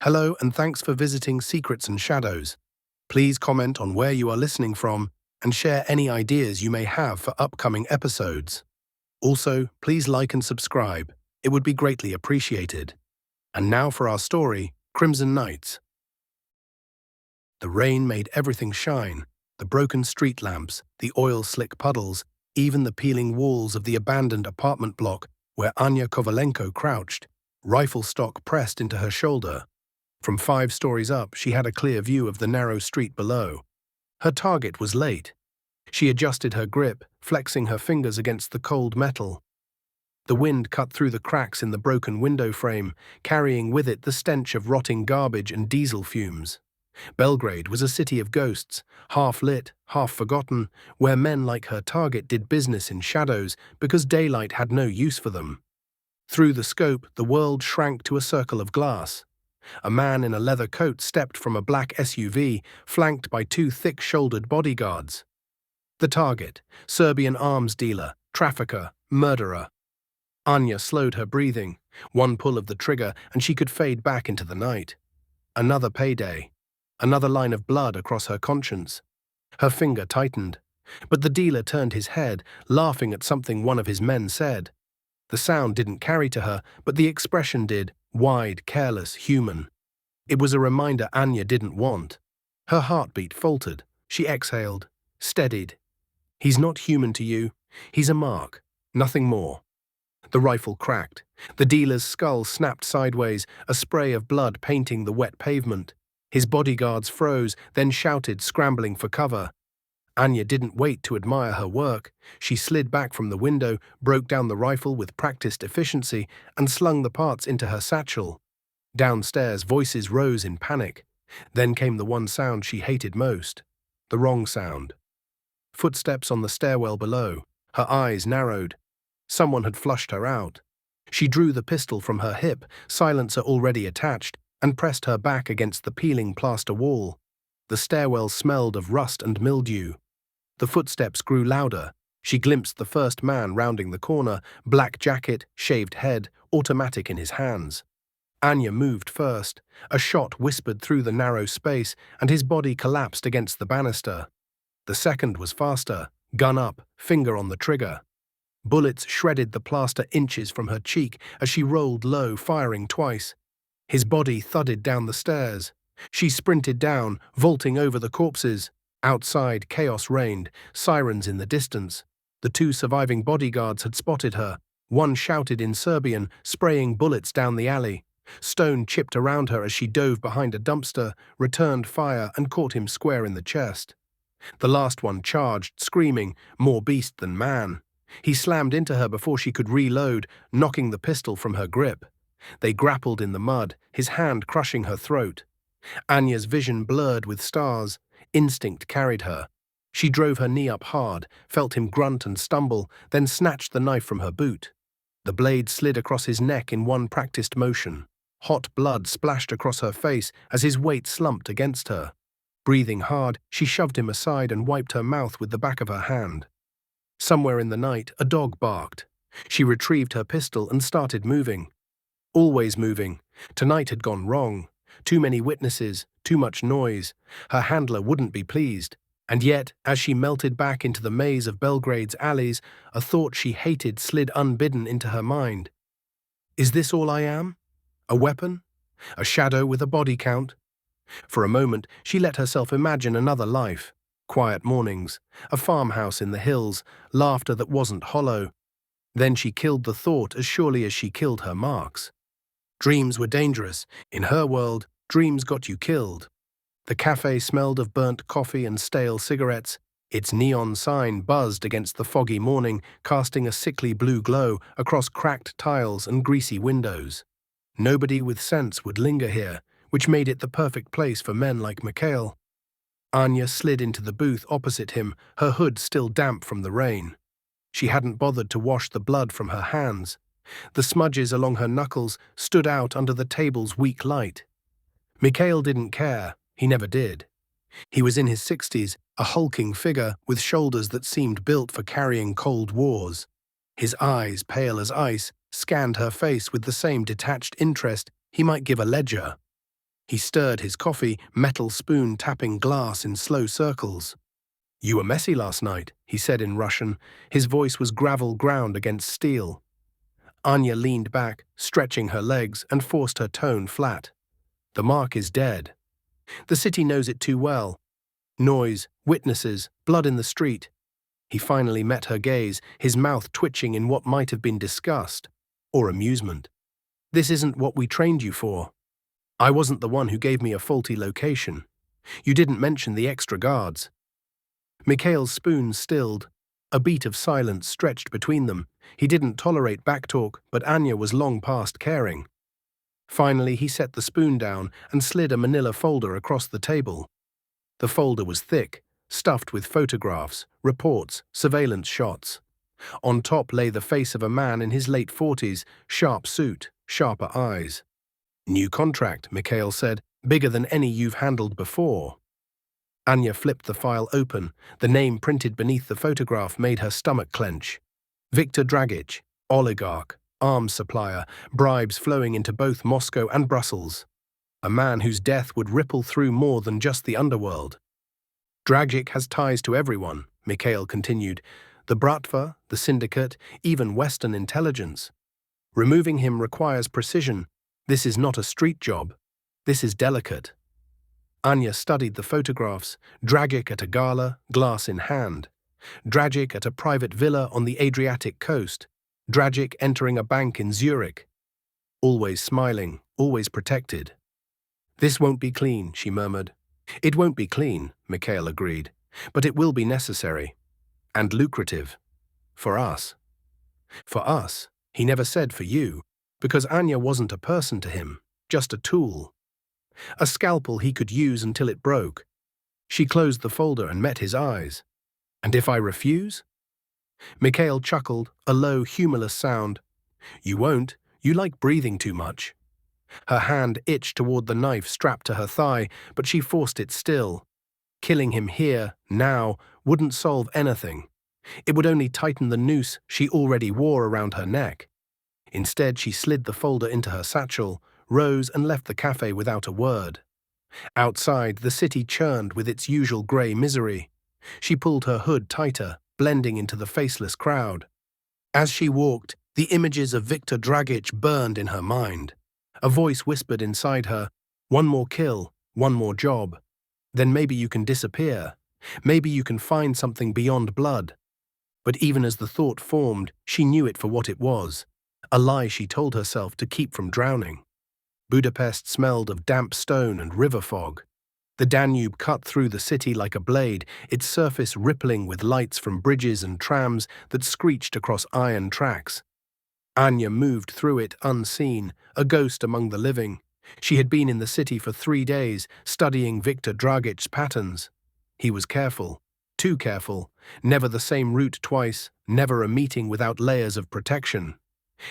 Hello and thanks for visiting Secrets and Shadows. Please comment on where you are listening from and share any ideas you may have for upcoming episodes. Also, please like and subscribe. It would be greatly appreciated. And now for our story, Crimson Nights. The rain made everything shine, the broken street lamps, the oil-slick puddles, even the peeling walls of the abandoned apartment block where Anya Kovalenko crouched, rifle stock pressed into her shoulder. From 5 stories up, she had a clear view of the narrow street below. Her target was late. She adjusted her grip, flexing her fingers against the cold metal. The wind cut through the cracks in the broken window frame, carrying with it the stench of rotting garbage and diesel fumes. Belgrade was a city of ghosts, half lit, half forgotten, where men like her target did business in shadows because daylight had no use for them. Through the scope, the world shrank to a circle of glass. A man in a leather coat stepped from a black SUV, flanked by 2 thick-shouldered bodyguards. The target, Serbian arms dealer, trafficker, murderer. Anya slowed her breathing. One pull of the trigger and she could fade back into the night. Another payday. Another line of blood across her conscience. Her finger tightened. But the dealer turned his head, laughing at something one of his men said. The sound didn't carry to her, but the expression did, wide, careless, human. It was a reminder Anya didn't want. Her heartbeat faltered. She exhaled, steadied. He's not human to you. He's a mark, nothing more. The rifle cracked. The dealer's skull snapped sideways, a spray of blood painting the wet pavement. His bodyguards froze, then shouted, scrambling for cover. Anya didn't wait to admire her work. She slid back from the window, broke down the rifle with practiced efficiency, and slung the parts into her satchel. Downstairs, voices rose in panic. Then came the one sound she hated most. The wrong sound. Footsteps on the stairwell below. Her eyes narrowed. Someone had flushed her out. She drew the pistol from her hip, silencer already attached, and pressed her back against the peeling plaster wall. The stairwell smelled of rust and mildew. The footsteps grew louder. She glimpsed the first man rounding the corner, black jacket, shaved head, automatic in his hands. Anya moved first. A shot whispered through the narrow space, and his body collapsed against the banister. The second was faster, gun up, finger on the trigger. Bullets shredded the plaster inches from her cheek as she rolled low, firing twice. His body thudded down the stairs. She sprinted down, vaulting over the corpses. Outside, chaos reigned, sirens in the distance. The 2 surviving bodyguards had spotted her. One shouted in Serbian, spraying bullets down the alley. Stone chipped around her as she dove behind a dumpster, returned fire, and caught him square in the chest. The last one charged, screaming, more beast than man. He slammed into her before she could reload, knocking the pistol from her grip. They grappled in the mud, his hand crushing her throat. Anya's vision blurred with stars. Instinct carried her. She drove her knee up hard, felt him grunt and stumble, then snatched the knife from her boot. The blade slid across his neck in one practiced motion. Hot blood splashed across her face as his weight slumped against her. Breathing hard, she shoved him aside and wiped her mouth with the back of her hand. Somewhere in the night, a dog barked. She retrieved her pistol and started moving. Always moving. Tonight had gone wrong. Too many witnesses, too much noise. Her handler wouldn't be pleased. And yet, as she melted back into the maze of Belgrade's alleys, a thought she hated slid unbidden into her mind. Is this all I am? A weapon? A shadow with a body count? For a moment, she let herself imagine another life. Quiet mornings, a farmhouse in the hills, laughter that wasn't hollow. Then she killed the thought as surely as she killed her marks. Dreams were dangerous. In her world, dreams got you killed. The cafe smelled of burnt coffee and stale cigarettes. Its neon sign buzzed against the foggy morning, casting a sickly blue glow across cracked tiles and greasy windows. Nobody with sense would linger here, which made it the perfect place for men like Mikhail. Anya slid into the booth opposite him, her hood still damp from the rain. She hadn't bothered to wash the blood from her hands. The smudges along her knuckles stood out under the table's weak light. Mikhail didn't care. He never did. He was in his 60s, a hulking figure with shoulders that seemed built for carrying cold wars. His eyes, pale as ice, scanned her face with the same detached interest he might give a ledger. He stirred his coffee, metal spoon tapping glass in slow circles. "You were messy last night," he said in Russian. His voice was gravel ground against steel. Anya leaned back, stretching her legs, and forced her tone flat. "The mark is dead. The city knows it too well. Noise, witnesses, blood in the street." He finally met her gaze, his mouth twitching in what might have been disgust or amusement. "This isn't what we trained you for. I wasn't the one who gave me a faulty location. You didn't mention the extra guards." Mikhail's spoon stilled. A beat of silence stretched between them. He didn't tolerate backtalk, but Anya was long past caring. Finally, he set the spoon down and slid a manila folder across the table. The folder was thick, stuffed with photographs, reports, surveillance shots. On top lay the face of a man in his late 40s, sharp suit, sharper eyes. "New contract," Mikhail said, "bigger than any you've handled before." Anya flipped the file open. The name printed beneath the photograph made her stomach clench. Viktor Dragic, oligarch, arms supplier, bribes flowing into both Moscow and Brussels. A man whose death would ripple through more than just the underworld. "Dragic has ties to everyone," Mikhail continued. "The Bratva, the syndicate, even Western intelligence. Removing him requires precision. This is not a street job. This is delicate." Anya studied the photographs, Dragic at a gala, glass in hand. Dragic at a private villa on the Adriatic coast. Dragic entering a bank in Zurich. Always smiling, always protected. "This won't be clean," she murmured. "It won't be clean," Mikhail agreed. "But it will be necessary. And lucrative. For us." For us. He never said for you, because Anya wasn't a person to him, just a tool. A scalpel he could use until it broke. She closed the folder and met his eyes. "And if I refuse?" Mikhail chuckled, a low, humorless sound. "You won't. You like breathing too much." Her hand itched toward the knife strapped to her thigh, but she forced it still. Killing him here, now, wouldn't solve anything. It would only tighten the noose she already wore around her neck. Instead, she slid the folder into her satchel, rose and left the cafe without a word. Outside, the city churned with its usual grey misery. She pulled her hood tighter, blending into the faceless crowd. As she walked, the images of Viktor Dragic burned in her mind. A voice whispered inside her, "One more kill, one more job. Then maybe you can disappear. Maybe you can find something beyond blood." But even as the thought formed, she knew it for what it was. A lie she told herself to keep from drowning. Budapest smelled of damp stone and river fog. The Danube cut through the city like a blade, its surface rippling with lights from bridges and trams that screeched across iron tracks. Anya moved through it unseen, a ghost among the living. She had been in the city for 3 days, studying Viktor Dragic's patterns. He was careful, too careful, never the same route twice, never a meeting without layers of protection.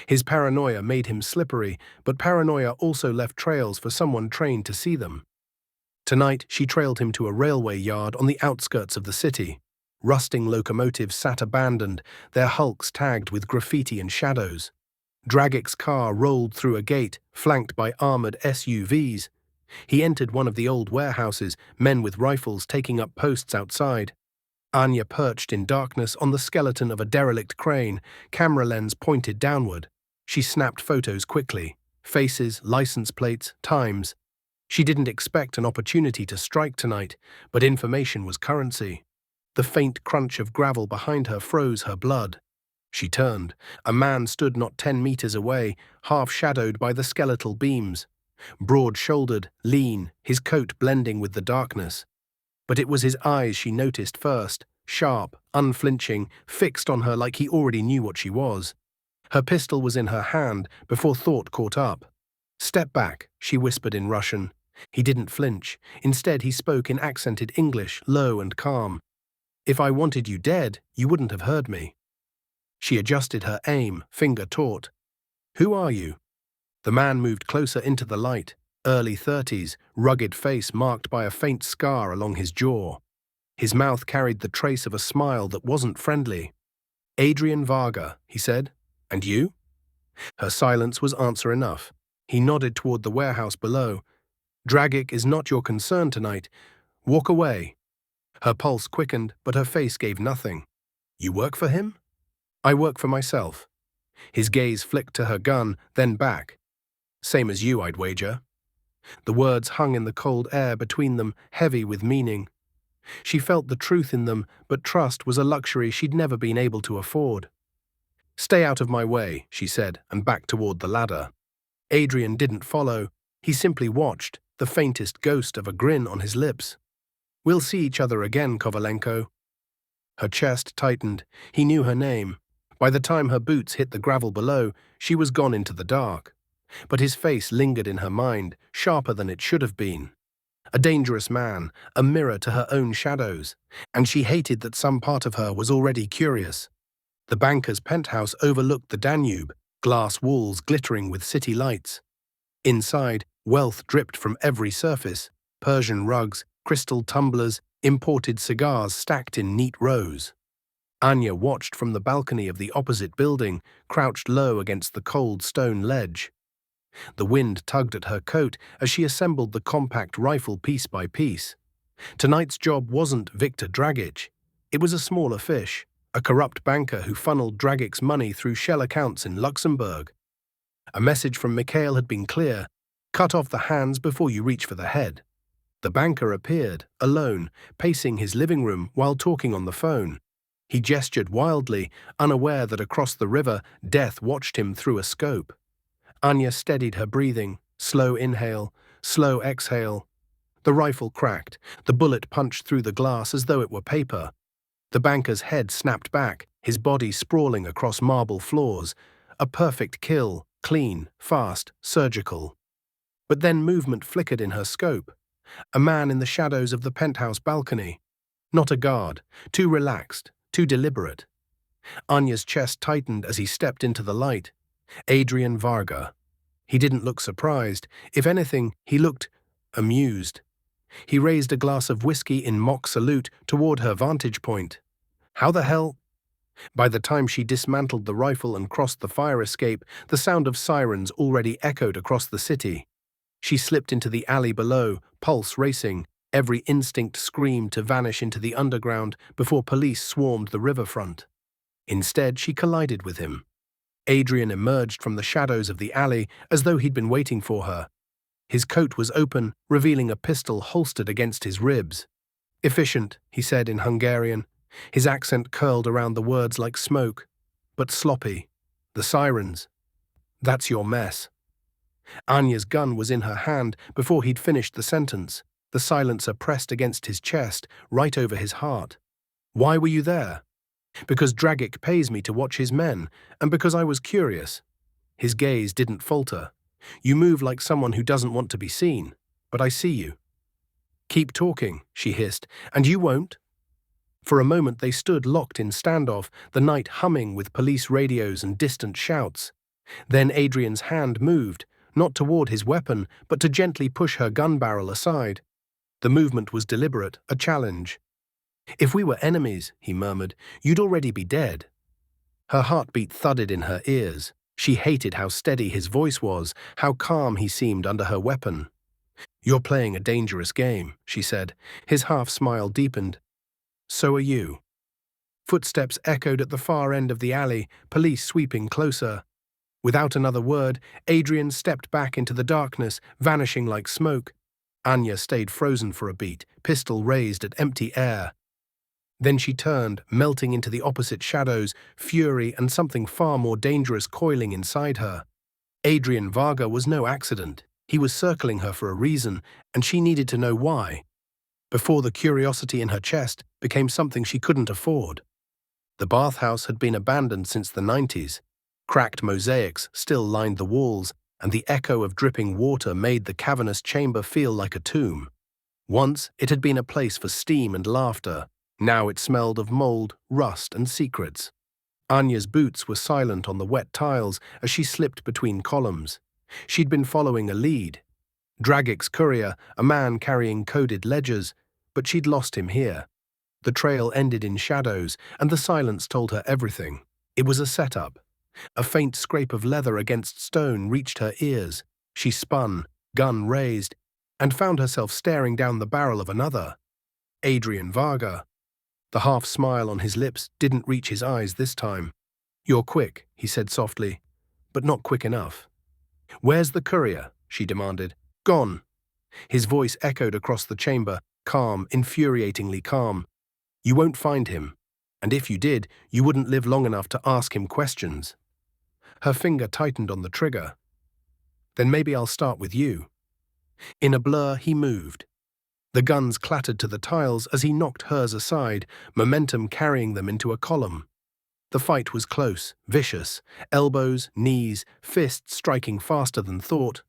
His paranoia made him slippery, but paranoia also left trails for someone trained to see them. Tonight, she trailed him to a railway yard on the outskirts of the city. Rusting locomotives sat abandoned, their hulks tagged with graffiti and shadows. Dragic's car rolled through a gate, flanked by armored SUVs. He entered one of the old warehouses, men with rifles taking up posts outside. Anya perched in darkness on the skeleton of a derelict crane, camera lens pointed downward. She snapped photos quickly. Faces, license plates, times. She didn't expect an opportunity to strike tonight, but information was currency. The faint crunch of gravel behind her froze her blood. She turned. A man stood not 10 meters away, half-shadowed by the skeletal beams. Broad-shouldered, lean, his coat blending with the darkness. But it was his eyes she noticed first, sharp, unflinching, fixed on her like he already knew what she was. Her pistol was in her hand before thought caught up. "Step back," she whispered in Russian. He didn't flinch. Instead, he spoke in accented English, low and calm. "If I wanted you dead, you wouldn't have heard me." She adjusted her aim, finger taut. "Who are you?" The man moved closer into the light. Early 30s, rugged face marked by a faint scar along his jaw. His mouth carried the trace of a smile that wasn't friendly. "Adrian Varga," he said. "And you?" Her silence was answer enough. He nodded toward the warehouse below. Dragic is not your concern tonight. Walk away. Her pulse quickened, but her face gave nothing. You work for him? I work for myself. His gaze flicked to her gun, then back. Same as you, I'd wager. The words hung in the cold air between them, heavy with meaning. She felt the truth in them, but trust was a luxury she'd never been able to afford. Stay out of my way, she said, and backed toward the ladder. Adrian didn't follow. He simply watched, the faintest ghost of a grin on his lips. We'll see each other again, Kovalenko. Her chest tightened. He knew her name. By the time her boots hit the gravel below, she was gone into the dark. But his face lingered in her mind, sharper than it should have been. A dangerous man, a mirror to her own shadows, and she hated that some part of her was already curious. The banker's penthouse overlooked the Danube, glass walls glittering with city lights. Inside, wealth dripped from every surface, Persian rugs, crystal tumblers, imported cigars stacked in neat rows. Anya watched from the balcony of the opposite building, crouched low against the cold stone ledge. The wind tugged at her coat as she assembled the compact rifle piece by piece. Tonight's job wasn't Viktor Dragic. It was a smaller fish, a corrupt banker who funneled Dragic's money through shell accounts in Luxembourg. A message from Mikhail had been clear: cut off the hands before you reach for the head. The banker appeared, alone, pacing his living room while talking on the phone. He gestured wildly, unaware that across the river, death watched him through a scope. Anya steadied her breathing, slow inhale, slow exhale. The rifle cracked, the bullet punched through the glass as though it were paper. The banker's head snapped back, his body sprawling across marble floors. A perfect kill, clean, fast, surgical. But then movement flickered in her scope. A man in the shadows of the penthouse balcony. Not a guard, too relaxed, too deliberate. Anya's chest tightened as he stepped into the light. Adrian Varga. He didn't look surprised. If anything, he looked amused. He raised a glass of whiskey in mock salute toward her vantage point. How the hell? By the time she dismantled the rifle and crossed the fire escape, the sound of sirens already echoed across the city. She slipped into the alley below, pulse racing, every instinct screamed to vanish into the underground before police swarmed the riverfront. Instead, she collided with him. Adrian emerged from the shadows of the alley as though he'd been waiting for her. His coat was open, revealing a pistol holstered against his ribs. Efficient, he said in Hungarian. His accent curled around the words like smoke. But sloppy. The sirens. That's your mess. Anya's gun was in her hand before he'd finished the sentence, the silencer pressed against his chest, right over his heart. Why were you there? Because Dragic pays me to watch his men, and because I was curious. His gaze didn't falter. You move like someone who doesn't want to be seen, but I see you. Keep talking, she hissed, and you won't. For a moment they stood locked in standoff, the night humming with police radios and distant shouts. Then Adrian's hand moved, not toward his weapon, but to gently push her gun barrel aside. The movement was deliberate, a challenge. If we were enemies, he murmured, you'd already be dead. Her heartbeat thudded in her ears. She hated how steady his voice was, how calm he seemed under her weapon. You're playing a dangerous game, she said. His half-smile deepened. So are you. Footsteps echoed at the far end of the alley, police sweeping closer. Without another word, Adrian stepped back into the darkness, vanishing like smoke. Anya stayed frozen for a beat, pistol raised at empty air. Then she turned, melting into the opposite shadows, fury and something far more dangerous coiling inside her. Adrian Varga was no accident. He was circling her for a reason, and she needed to know why. Before the curiosity in her chest became something she couldn't afford. The bathhouse had been abandoned since the 90s. Cracked mosaics still lined the walls, and the echo of dripping water made the cavernous chamber feel like a tomb. Once it had been a place for steam and laughter. Now it smelled of mold, rust, and secrets. Anya's boots were silent on the wet tiles as she slipped between columns. She'd been following a lead. Dragic's courier, a man carrying coded ledgers, but she'd lost him here. The trail ended in shadows, and the silence told her everything. It was a setup. A faint scrape of leather against stone reached her ears. She spun, gun raised. and found herself staring down the barrel of another. Adrian Varga. The half-smile on his lips didn't reach his eyes this time. "You're quick," he said softly, "but not quick enough." "Where's the courier?" she demanded. "Gone." His voice echoed across the chamber, calm, infuriatingly calm. "You won't find him. And if you did, you wouldn't live long enough to ask him questions." Her finger tightened on the trigger. "Then maybe I'll start with you." In a blur, he moved. The guns clattered to the tiles as he knocked hers aside, momentum carrying them into a column. The fight was close, vicious, elbows, knees, fists striking faster than thought.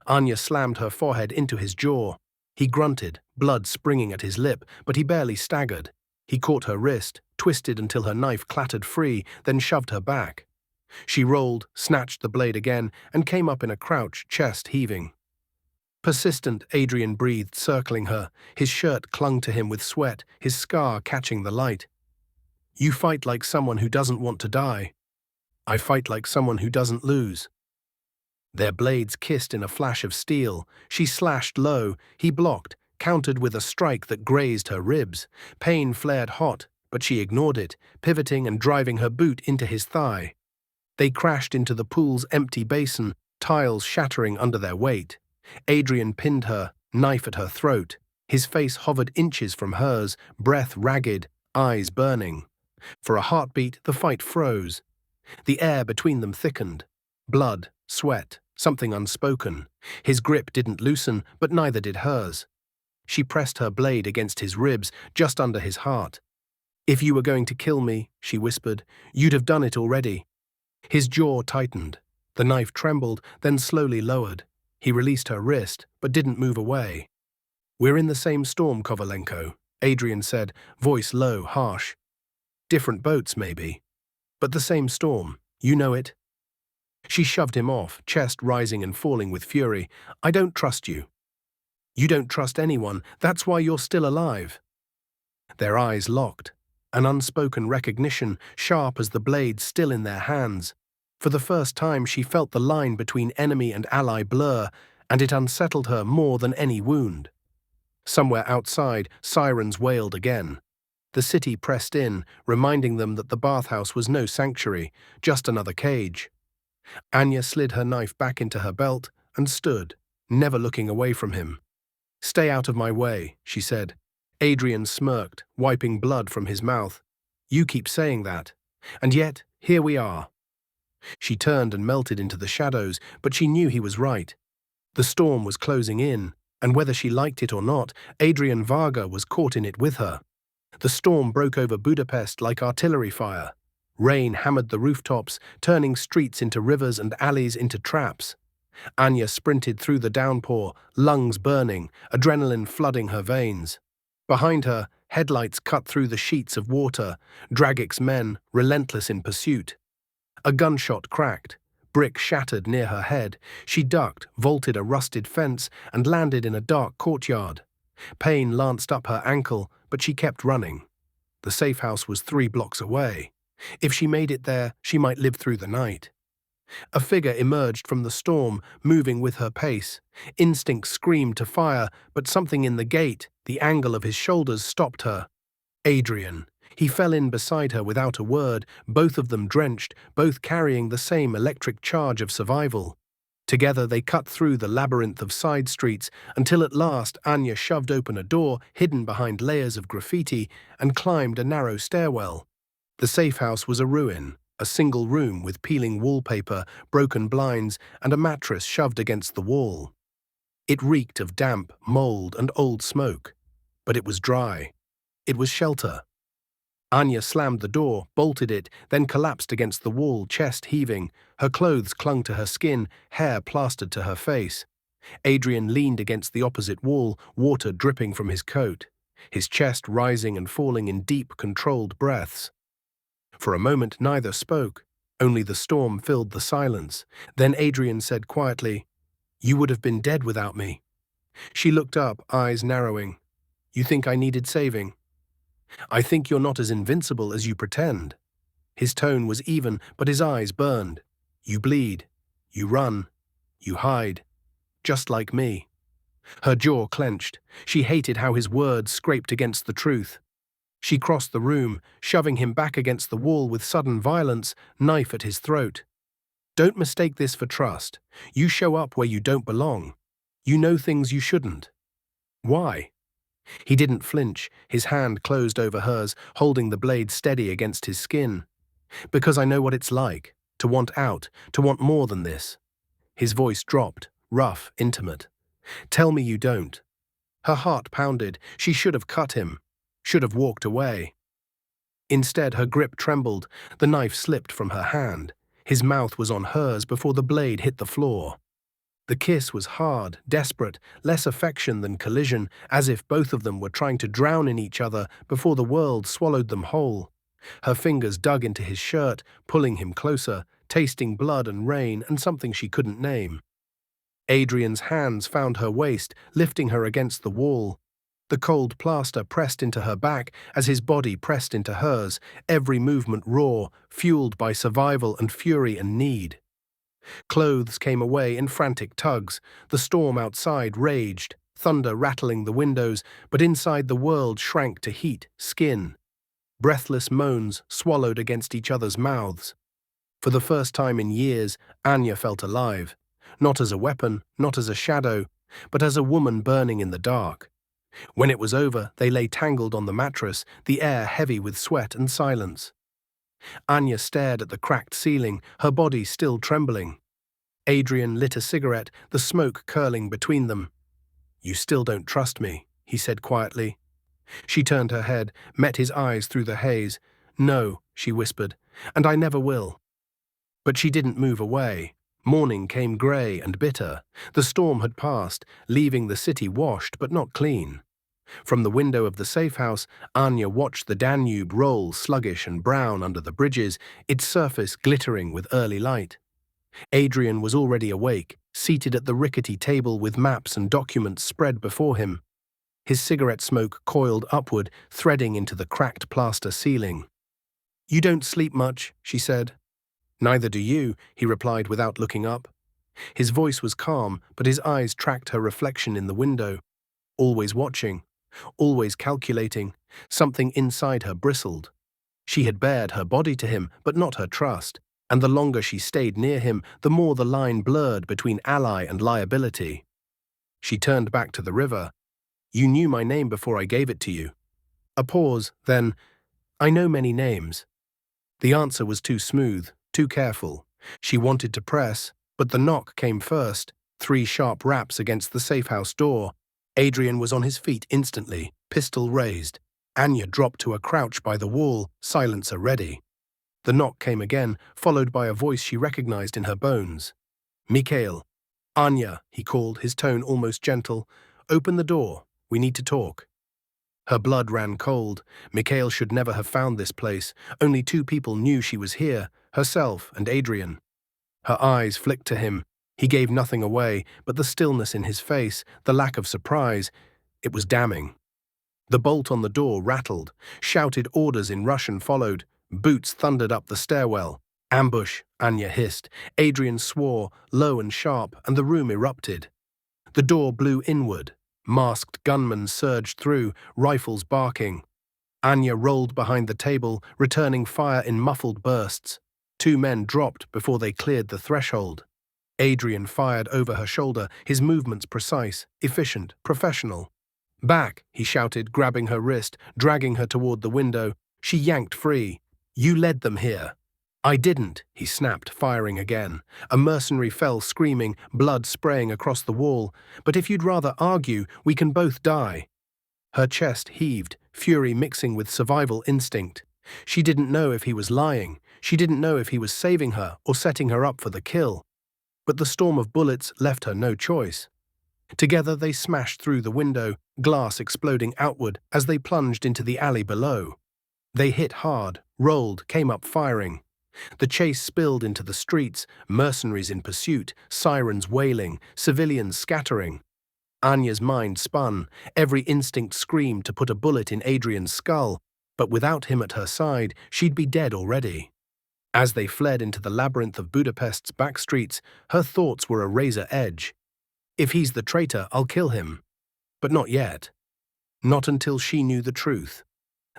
Anya slammed her forehead into his jaw. He grunted, blood springing at his lip, but he barely staggered. He caught her wrist, twisted until her knife clattered free, then shoved her back. She rolled, snatched the blade again, and came up in a crouch, chest heaving. Persistent, Adrian breathed, circling her. His shirt clung to him with sweat, his scar catching the light. "You fight like someone who doesn't want to die. I fight like someone who doesn't lose." Their blades kissed in a flash of steel. She slashed low. He blocked, countered with a strike that grazed her ribs. Pain flared hot, but she ignored it, pivoting and driving her boot into his thigh. They crashed into the pool's empty basin, tiles shattering under their weight. Adrian pinned her, knife at her throat. His face hovered inches from hers, breath ragged, eyes burning. For a heartbeat, the fight froze. The air between them thickened. Blood, sweat, something unspoken. His grip didn't loosen, but neither did hers. She pressed her blade against his ribs, just under his heart. "If you were going to kill me," she whispered, "you'd have done it already." His jaw tightened. The knife trembled, then slowly lowered. He released her wrist, but didn't move away. "We're in the same storm, Kovalenko," Adrian said, voice low, harsh. "Different boats, maybe. But the same storm. You know it." She shoved him off, chest rising and falling with fury. "I don't trust you." "You don't trust anyone. That's why you're still alive." Their eyes locked. An unspoken recognition, sharp as the blade still in their hands. For the first time, she felt the line between enemy and ally blur, and it unsettled her more than any wound. Somewhere outside, sirens wailed again. The city pressed in, reminding them that the bathhouse was no sanctuary, just another cage. Anya slid her knife back into her belt and stood, never looking away from him. "Stay out of my way," she said. Adrian smirked, wiping blood from his mouth. "You keep saying that. And yet, here we are." She turned and melted into the shadows, but she knew he was right. The storm was closing in, and whether she liked it or not, Adrian Varga was caught in it with her. The storm broke over Budapest like artillery fire. Rain hammered the rooftops, turning streets into rivers and alleys into traps. Anya sprinted through the downpour, lungs burning, adrenaline flooding her veins. Behind her, headlights cut through the sheets of water, Dragic's men, relentless in pursuit. A gunshot cracked. Brick shattered near her head. She ducked, vaulted a rusted fence, and landed in a dark courtyard. Pain lanced up her ankle, but she kept running. The safe house was 3 blocks away. If she made it there, she might live through the night. A figure emerged from the storm, moving with her pace. Instinct screamed to fire, but something in the gait, the angle of his shoulders, stopped her. Adrian. He fell in beside her without a word, both of them drenched, both carrying the same electric charge of survival. Together they cut through the labyrinth of side streets until at last Anya shoved open a door hidden behind layers of graffiti and climbed a narrow stairwell. The safe house was a ruin, a single room with peeling wallpaper, broken blinds, and a mattress shoved against the wall. It reeked of damp, mold, and old smoke. But it was dry. It was shelter. Anya slammed the door, bolted it, then collapsed against the wall, chest heaving. Her clothes clung to her skin, hair plastered to her face. Adrian leaned against the opposite wall, water dripping from his coat, his chest rising and falling in deep, controlled breaths. For a moment neither spoke, only the storm filled the silence. Then Adrian said quietly, "You would have been dead without me." She looked up, eyes narrowing. "You think I needed saving?" "I think you're not as invincible as you pretend." His tone was even, but his eyes burned. "You bleed. You run. You hide. Just like me." Her jaw clenched. She hated how his words scraped against the truth. She crossed the room, shoving him back against the wall with sudden violence, knife at his throat. Don't mistake this for trust. You show up where you don't belong. You know things you shouldn't. Why? He didn't flinch, his hand closed over hers, holding the blade steady against his skin. Because I know what it's like, to want out, to want more than this. His voice dropped, rough, intimate. Tell me you don't. Her heart pounded. She should have cut him, should have walked away. Instead, her grip trembled, the knife slipped from her hand. His mouth was on hers before the blade hit the floor. The kiss was hard, desperate, less affection than collision, as if both of them were trying to drown in each other before the world swallowed them whole. Her fingers dug into his shirt, pulling him closer, tasting blood and rain and something she couldn't name. Adrian's hands found her waist, lifting her against the wall. The cold plaster pressed into her back as his body pressed into hers, every movement raw, fueled by survival and fury and need. Clothes came away in frantic tugs. The storm outside raged, thunder rattling the windows, but inside the world shrank to heat, skin. Breathless moans swallowed against each other's mouths. For the first time in years, Anya felt alive. Not as a weapon, not as a shadow, but as a woman burning in the dark. When it was over, they lay tangled on the mattress, the air heavy with sweat and silence. Anya stared at the cracked ceiling, her body still trembling. Adrian lit a cigarette, the smoke curling between them. "You still don't trust me," he said quietly. She turned her head, met his eyes through the haze. "No," she whispered, "and I never will." But she didn't move away. Morning came grey and bitter. The storm had passed, leaving the city washed but not clean. From the window of the safe house, Anya watched the Danube roll sluggish and brown under the bridges, its surface glittering with early light. Adrian was already awake, seated at the rickety table with maps and documents spread before him. His cigarette smoke coiled upward, threading into the cracked plaster ceiling. "You don't sleep much," she said. "Neither do you," he replied without looking up. His voice was calm, but his eyes tracked her reflection in the window. Always watching, always calculating, something inside her bristled. She had bared her body to him, but not her trust, and the longer she stayed near him, the more the line blurred between ally and liability. She turned back to the river. "You knew my name before I gave it to you." A pause, then, "I know many names." The answer was too smooth, too careful. She wanted to press, but the knock came first, 3 sharp raps against the safe-house door. Adrian was on his feet instantly, pistol raised. Anya dropped to a crouch by the wall, silencer ready. The knock came again, followed by a voice she recognized in her bones. "Mikhail." "Anya," he called, his tone almost gentle. "Open the door. We need to talk." Her blood ran cold. Mikhail should never have found this place. Only 2 people knew she was here, herself and Adrian. Her eyes flicked to him. He gave nothing away, but the stillness in his face, the lack of surprise, it was damning. The bolt on the door rattled. Shouted orders in Russian followed. Boots thundered up the stairwell. "Ambush," Anya hissed. Adrian swore, low and sharp, and the room erupted. The door blew inward. Masked gunmen surged through, rifles barking. Anya rolled behind the table, returning fire in muffled bursts. 2 men dropped before they cleared the threshold. Adrian fired over her shoulder, his movements precise, efficient, professional. "Back," he shouted, grabbing her wrist, dragging her toward the window. She yanked free. "You led them here." "I didn't," he snapped, firing again. A mercenary fell screaming, blood spraying across the wall. "But if you'd rather argue, we can both die." Her chest heaved, fury mixing with survival instinct. She didn't know if he was lying. She didn't know if he was saving her or setting her up for the kill. But the storm of bullets left her no choice. Together they smashed through the window, glass exploding outward as they plunged into the alley below. They hit hard, rolled, came up firing. The chase spilled into the streets, mercenaries in pursuit, sirens wailing, civilians scattering. Anya's mind spun. Every instinct screamed to put a bullet in Adrian's skull, but without him at her side, she'd be dead already. As they fled into the labyrinth of Budapest's back streets, her thoughts were a razor edge. If he's the traitor, I'll kill him. But not yet. Not until she knew the truth.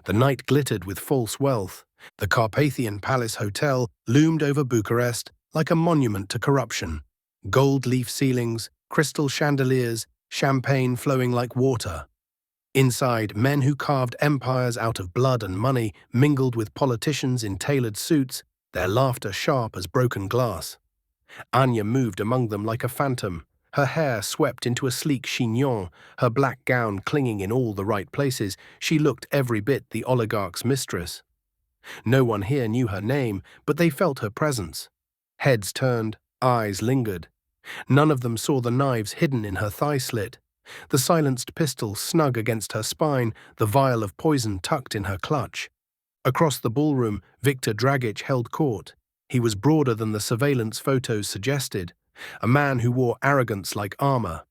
The night glittered with false wealth. The Carpathian Palace Hotel loomed over Bucharest like a monument to corruption. Gold leaf ceilings, crystal chandeliers, champagne flowing like water. Inside, men who carved empires out of blood and money mingled with politicians in tailored suits, their laughter sharp as broken glass. Anya moved among them like a phantom, her hair swept into a sleek chignon, her black gown clinging in all the right places. She looked every bit the oligarch's mistress. No one here knew her name, but they felt her presence. Heads turned, eyes lingered. None of them saw the knives hidden in her thigh slit, the silenced pistol snug against her spine, the vial of poison tucked in her clutch. Across the ballroom, Viktor Dragic held court. He was broader than the surveillance photos suggested, a man who wore arrogance like armor.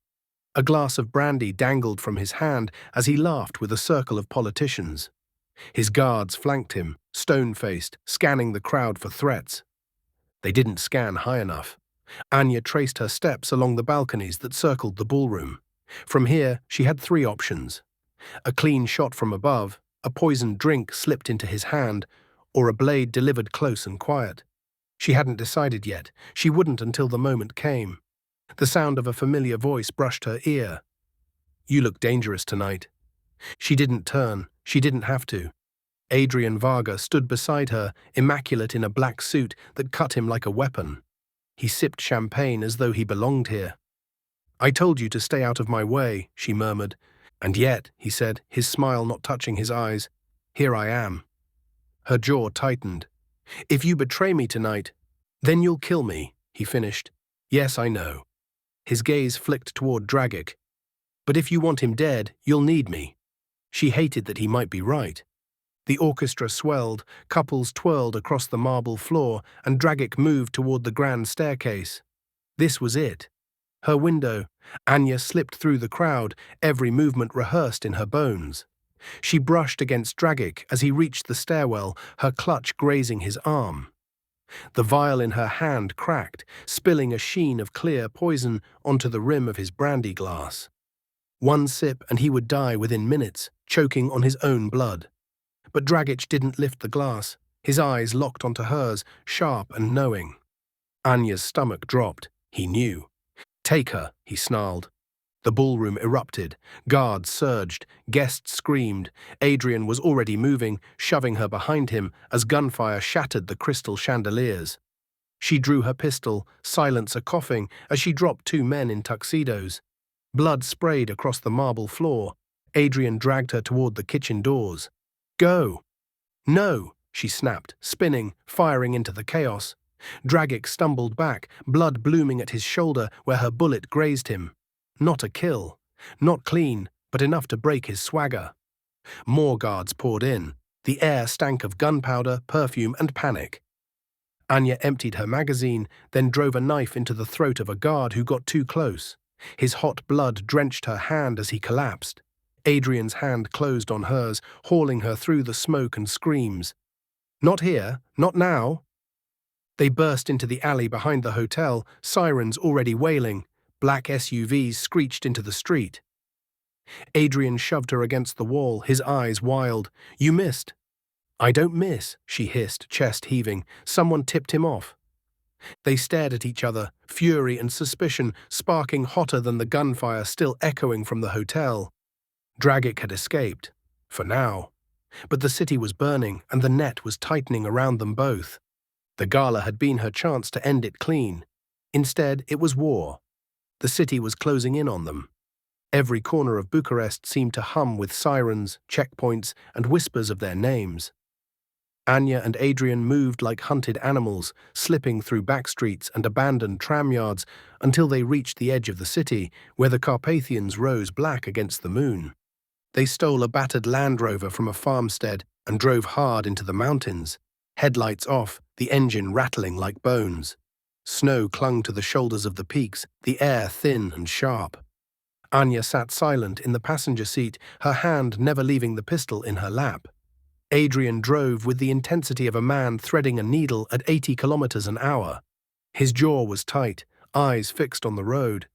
A glass of brandy dangled from his hand as he laughed with a circle of politicians. His guards flanked him, stone-faced, scanning the crowd for threats. They didn't scan high enough. Anya traced her steps along the balconies that circled the ballroom. From here, she had three options: a clean shot from above, a poisoned drink slipped into his hand, or a blade delivered close and quiet. She hadn't decided yet. She wouldn't until the moment came. The sound of a familiar voice brushed her ear. "You look dangerous tonight." She didn't turn. She didn't have to. Adrian Varga stood beside her, immaculate in a black suit that cut him like a weapon. He sipped champagne as though he belonged here. "I told you to stay out of my way," she murmured. "And yet," he said, his smile not touching his eyes, "here I am." Her jaw tightened. "If you betray me tonight, then you'll kill me," he finished. "Yes, I know." His gaze flicked toward Dragic. "But if you want him dead, you'll need me." She hated that he might be right. The orchestra swelled, couples twirled across the marble floor, and Dragic moved toward the grand staircase. This was it. Her window. Anya slipped through the crowd, every movement rehearsed in her bones. She brushed against Dragic as he reached the stairwell, her clutch grazing his arm. The vial in her hand cracked, spilling a sheen of clear poison onto the rim of his brandy glass. One sip and he would die within minutes, choking on his own blood. But Dragic didn't lift the glass, his eyes locked onto hers, sharp and knowing. Anya's stomach dropped. He knew. "Take her," he snarled. The ballroom erupted. Guards surged. Guests screamed. Adrian was already moving, shoving her behind him as gunfire shattered the crystal chandeliers. She drew her pistol, silence a coughing as she dropped two men in tuxedos. Blood sprayed across the marble floor. Adrian dragged her toward the kitchen doors. "Go!" "No!" she snapped, spinning, firing into the chaos. Dragic stumbled back, blood blooming at his shoulder where her bullet grazed him. Not a kill. Not clean, but enough to break his swagger. More guards poured in. The air stank of gunpowder, perfume, and panic. Anya emptied her magazine, then drove a knife into the throat of a guard who got too close. His hot blood drenched her hand as he collapsed. Adrian's hand closed on hers, hauling her through the smoke and screams. "Not here, not now." They burst into the alley behind the hotel, sirens already wailing. Black SUVs screeched into the street. Adrian shoved her against the wall, his eyes wild. "You missed." "I don't miss," she hissed, chest heaving. Someone tipped him off. They stared at each other, fury and suspicion sparking hotter than the gunfire still echoing from the hotel. Dragic had escaped, for now. But the city was burning, and the net was tightening around them both. The gala had been her chance to end it clean. Instead, it was war. The city was closing in on them. Every corner of Bucharest seemed to hum with sirens, checkpoints, and whispers of their names. Anya and Adrian moved like hunted animals, slipping through backstreets and abandoned tram yards until they reached the edge of the city, where the Carpathians rose black against the moon. They stole a battered Land Rover from a farmstead and drove hard into the mountains, headlights off, the engine rattling like bones. Snow clung to the shoulders of the peaks, the air thin and sharp. Anya sat silent in the passenger seat, her hand never leaving the pistol in her lap. Adrian drove with the intensity of a man threading a needle at 80 kilometers an hour. His jaw was tight, eyes fixed on the road.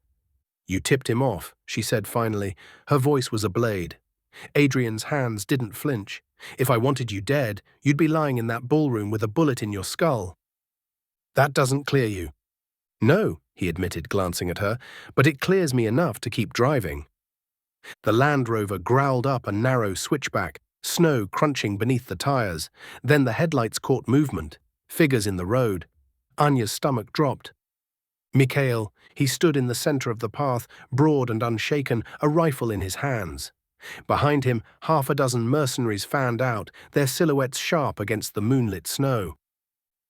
You tipped him off, she said finally. Her voice was a blade. Adrian's hands didn't flinch. If I wanted you dead, you'd be lying in that ballroom with a bullet in your skull. That doesn't clear you. No, he admitted, glancing at her, but it clears me enough to keep driving. The Land Rover growled up a narrow switchback, snow crunching beneath the tires. Then the headlights caught movement, figures in the road. Anya's stomach dropped. Mikhail, he stood in the center of the path, broad and unshaken, a rifle in his hands. Behind him, half a dozen mercenaries fanned out, their silhouettes sharp against the moonlit snow.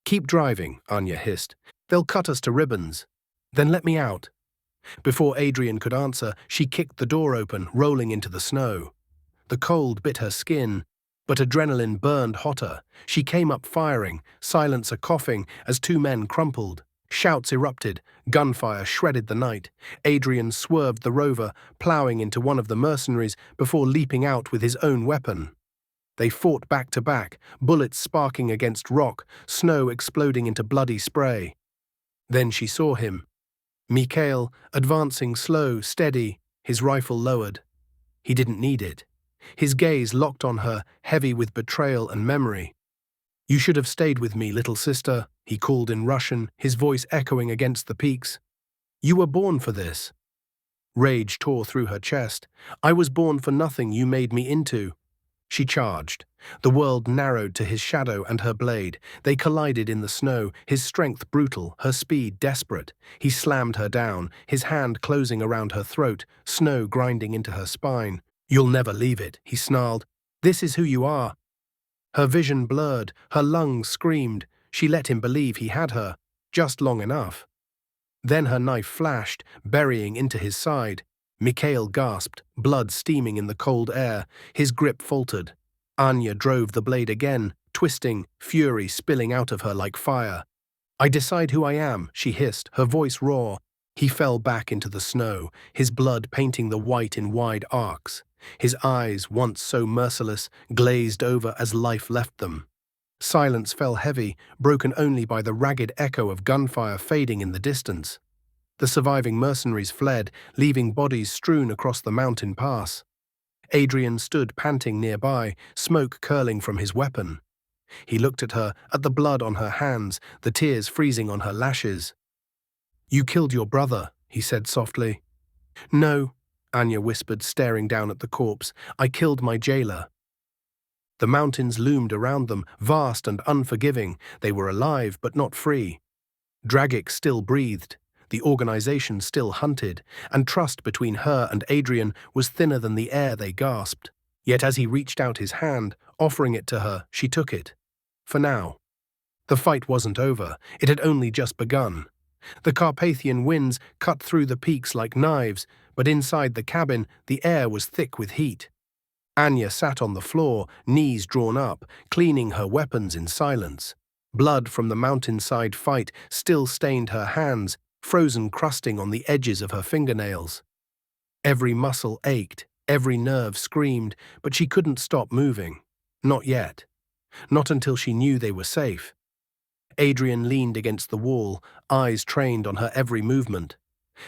Keep driving, Anya hissed. They'll cut us to ribbons. Then let me out. Before Adrian could answer, she kicked the door open, rolling into the snow. The cold bit her skin, but adrenaline burned hotter. She came up firing, silencer coughing as two men crumpled. Shouts erupted, gunfire shredded the night. Adrian swerved the Rover, ploughing into one of the mercenaries before leaping out with his own weapon. They fought back to back, bullets sparking against rock, snow exploding into bloody spray. Then she saw him. Mikhail, advancing slow, steady, his rifle lowered. He didn't need it. His gaze locked on her, heavy with betrayal and memory. You should have stayed with me, little sister, he called in Russian, his voice echoing against the peaks. You were born for this. Rage tore through her chest. I was born for nothing you made me into. She charged. The world narrowed to his shadow and her blade. They collided in the snow, his strength brutal, her speed desperate. He slammed her down, his hand closing around her throat, snow grinding into her spine. You'll never leave it, he snarled. This is who you are. Her vision blurred, her lungs screamed. She let him believe he had her, just long enough. Then her knife flashed, burying into his side. Mikhail gasped, blood steaming in the cold air. His grip faltered. Anya drove the blade again, twisting, fury spilling out of her like fire. I decide who I am, she hissed, her voice raw. He fell back into the snow, his blood painting the white in wide arcs. His eyes, once so merciless, glazed over as life left them. Silence fell heavy, broken only by the ragged echo of gunfire fading in the distance. The surviving mercenaries fled, leaving bodies strewn across the mountain pass. Adrian stood panting nearby, smoke curling from his weapon. He looked at her, at the blood on her hands, the tears freezing on her lashes. You killed your brother, he said softly. No, Anya whispered, staring down at the corpse. I killed my jailer. The mountains loomed around them, vast and unforgiving. They were alive, but not free. Dragic still breathed. The organization still hunted, and trust between her and Adrian was thinner than the air they gasped. Yet as he reached out his hand, offering it to her, she took it. For now. The fight wasn't over. It had only just begun. The Carpathian winds cut through the peaks like knives, but inside the cabin, the air was thick with heat. Anya sat on the floor, knees drawn up, cleaning her weapons in silence. Blood from the mountainside fight still stained her hands, frozen crusting on the edges of her fingernails. Every muscle ached, every nerve screamed, but she couldn't stop moving. Not yet. Not until she knew they were safe. Adrian leaned against the wall, eyes trained on her every movement.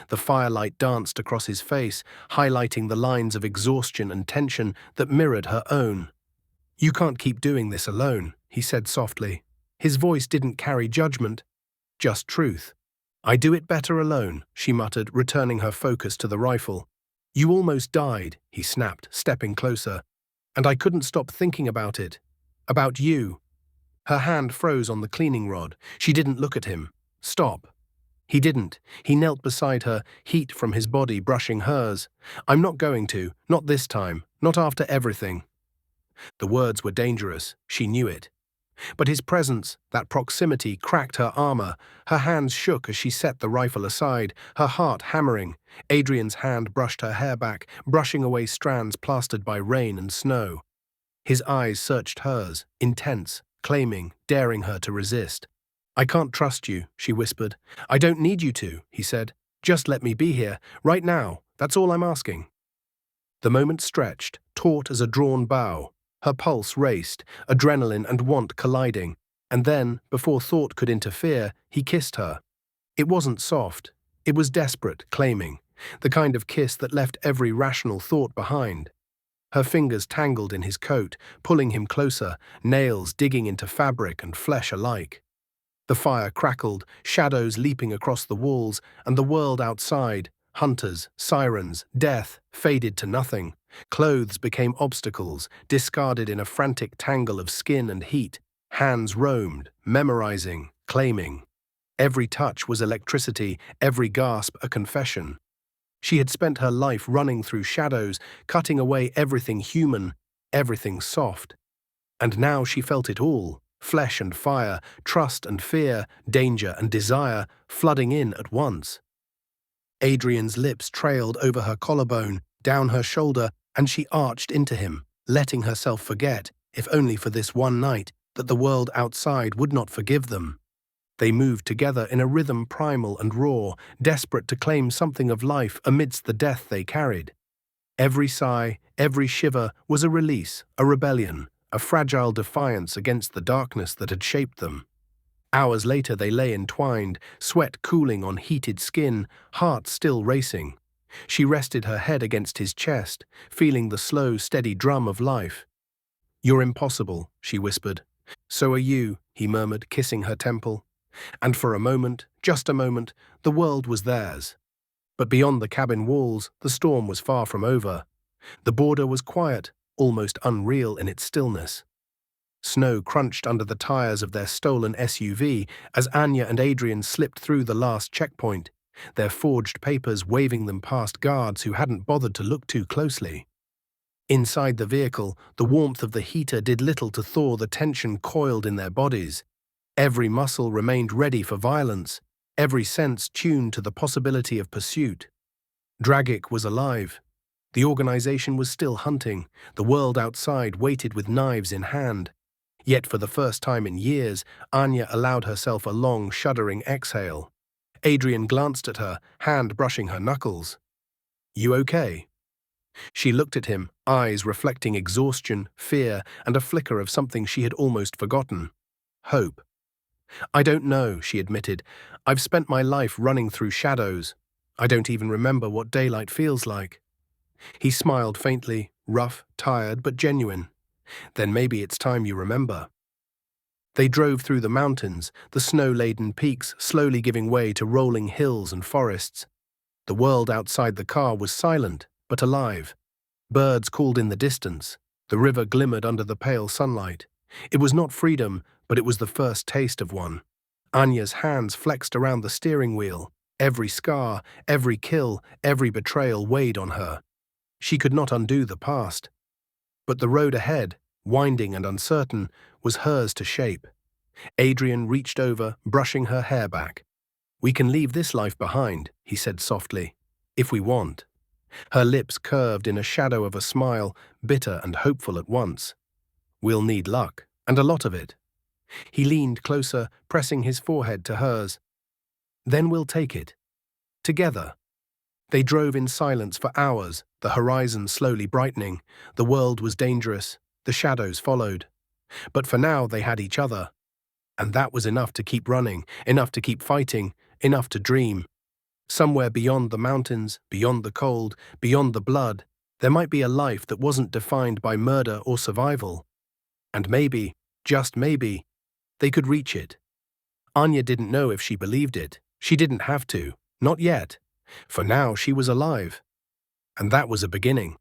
The firelight danced across his face, highlighting the lines of exhaustion and tension that mirrored her own. You can't keep doing this alone, he said softly. His voice didn't carry judgment, just truth. I do it better alone, she muttered, returning her focus to the rifle. You almost died, he snapped, stepping closer. And I couldn't stop thinking about it. About you. Her hand froze on the cleaning rod. She didn't look at him. Stop. He didn't. He knelt beside her, heat from his body brushing hers. I'm not going to. Not this time. Not after everything. The words were dangerous. She knew it. But his presence, that proximity, cracked her armor. Her hands shook as she set the rifle aside, her heart hammering. Adrian's hand brushed her hair back, brushing away strands plastered by rain and snow. His eyes searched hers, intense, claiming, daring her to resist. I can't trust you, she whispered. I don't need you to, he said. Just let me be here, right now. That's all I'm asking. The moment stretched, taut as a drawn bow. Her pulse raced, adrenaline and want colliding, and then, before thought could interfere, he kissed her. It wasn't soft. It was desperate, claiming. the kind of kiss that left every rational thought behind. Her fingers tangled in his coat, pulling him closer, nails digging into fabric and flesh alike. The fire crackled, shadows leaping across the walls, and the world outside, hunters, sirens, death, faded to nothing. Clothes became obstacles, discarded in a frantic tangle of skin and heat. Hands roamed, memorizing, claiming. Every touch was electricity, every gasp a confession. She had spent her life running through shadows, cutting away everything human, everything soft. And now she felt it all, flesh and fire, trust and fear, danger and desire, flooding in at once. Adrian's lips trailed over her collarbone, down her shoulder, and she arched into him, letting herself forget, if only for this one night, that the world outside would not forgive them. They moved together in a rhythm primal and raw, desperate to claim something of life amidst the death they carried. Every sigh, every shiver was a release, a rebellion, a fragile defiance against the darkness that had shaped them. Hours later they lay entwined, sweat cooling on heated skin, heart still racing. She rested her head against his chest, feeling the slow, steady drum of life. "You're impossible," she whispered. "So are you," he murmured, kissing her temple. And for a moment, just a moment, the world was theirs. But beyond the cabin walls, the storm was far from over. The border was quiet, almost unreal in its stillness. Snow crunched under the tires of their stolen SUV as Anya and Adrian slipped through the last checkpoint, their forged papers waving them past guards who hadn't bothered to look too closely. Inside the vehicle, the warmth of the heater did little to thaw the tension coiled in their bodies. Every muscle remained ready for violence, every sense tuned to the possibility of pursuit. Dragic was alive. The organization was still hunting. The world outside waited with knives in hand. Yet for the first time in years, Anya allowed herself a long, shuddering exhale. Adrian glanced at her, hand brushing her knuckles. "You okay?" She looked at him, eyes reflecting exhaustion, fear, and a flicker of something she had almost forgotten. Hope. "I don't know," she admitted. "I've spent my life running through shadows. I don't even remember what daylight feels like." He smiled faintly, rough, tired, but genuine. "Then maybe it's time you remember." They drove through the mountains, the snow-laden peaks slowly giving way to rolling hills and forests. The world outside the car was silent, but alive. Birds called in the distance. The river glimmered under the pale sunlight. It was not freedom, but it was the first taste of one. Anya's hands flexed around the steering wheel. Every scar, every kill, every betrayal weighed on her. She could not undo the past. But the road ahead, winding and uncertain, was hers to shape. Adrian reached over, brushing her hair back. "We can leave this life behind," he said softly, "if we want." Her lips curved in a shadow of a smile, bitter and hopeful at once. "We'll need luck, and a lot of it." He leaned closer, pressing his forehead to hers. "Then we'll take it. Together." They drove in silence for hours, the horizon slowly brightening. The world was dangerous. The shadows followed. But for now they had each other. And that was enough to keep running, enough to keep fighting, enough to dream. Somewhere beyond the mountains, beyond the cold, beyond the blood, there might be a life that wasn't defined by murder or survival. And maybe, just maybe, they could reach it. Anya didn't know if she believed it. She didn't have to. Not yet. For now she was alive. And that was a beginning.